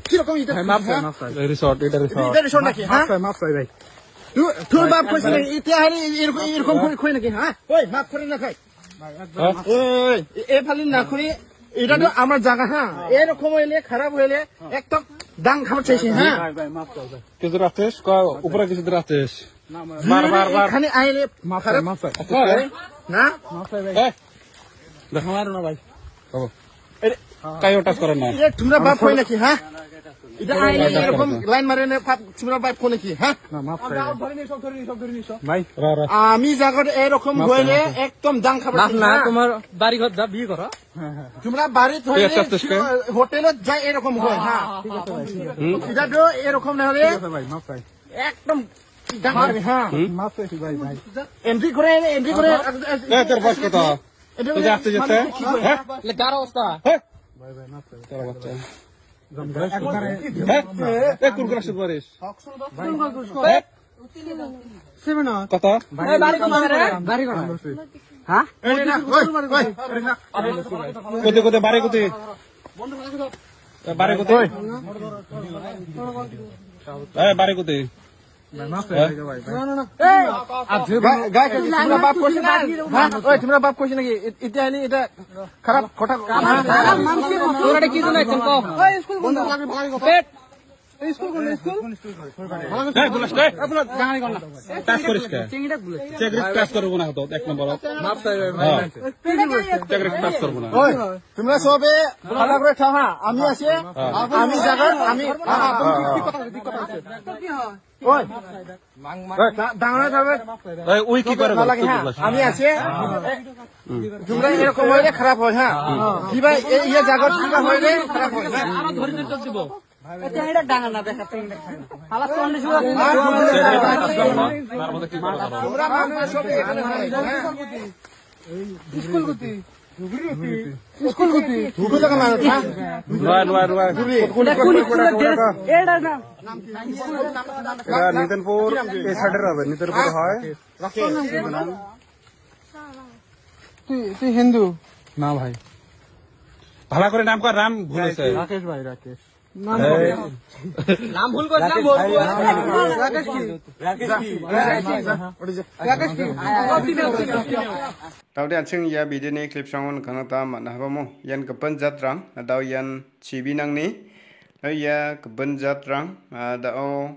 কিরকম এটা মাফ রিসর্ট এটা রিসর্ট নাকি হ্যাঁ মাফ ভাই তোর বাপ কইছে নাকি এটা হারি এরকম করে কই নাকি হ্যাঁ ওই মাফ করে না খাই ওই এ ফালি না করি এটা তো আমার জায়গা হ্যাঁ এরকম হইলে খারাপ হইলে একদম দাং খাবার চাইছি হ্যাঁ কিছু রাখছিস উপরে কিছু রাখছিস বার এখানে আইলে মাফ না দেখো মারো না ভাই কাই ওটা করে না তোমরা বাপ কই নাকি হ্যাঁ এটা আইলে এরকম লাইন মারে না তোমরা বাপ কই নাকি হ্যাঁ ভাই আমি জায়গাটা এরকম হইলে একদম দাং খাবার না তোমার বাড়ি ঘর যা বিয়ে করো তোমরা বাড়িতে হইলে হোটেলত যাই এরকম হয় হ্যাঁ এটা তো এরকম না হলে একদম দাং খাবে হ্যাঁ এন্ট্রি করে তোর বয়স কত তুই যাচ্ছে যেতে হ্যাঁ গার অবস্থা তোর বাচ্চা কুরকুরা শুরু করিস কত হ্যাঁ কোথায় বাড়ি কোথায় বাড়ি কোথায় বাড়ি কোথায় তোমরা বাপ করছি নাকি এটা আইলে এটা খারাপ কথা কি জন্য তোমরা সবে ভালো করে থাকা আমি আছি আমি জায়গা আমি ওই কি করে আমি আছি তোমরা এরকম হইলে খারাপ হয় হ্যাঁ কিবা ইয়ে জায়গা কিবা হইলে খারাপ হয় দিব নিতনপুর এই সাইডের হবে নিতনপুর হয় তুই হিন্দু না ভাই ভালো করে নাম কর রাম ভুলেছে রাকেশ ভাই রাকেশ নাম ভুল করলাম Tawde aching ya bidini clip songon kana ta mana habamo yan kapan jatrang daw yan chibinang ni ya kapan jatrang daw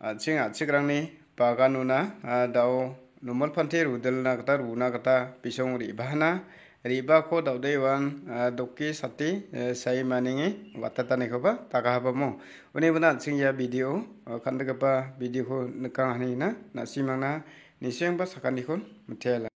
aching achikrang ni paganuna daw numal phante rudel na kata pisong ri bahana riba ko dawde wan dokki sati sai maningi watata ne khoba taka habamo uni bana aching ya video khanda kapa video ko nakang hani na simangna niseng ba sakani kon mthela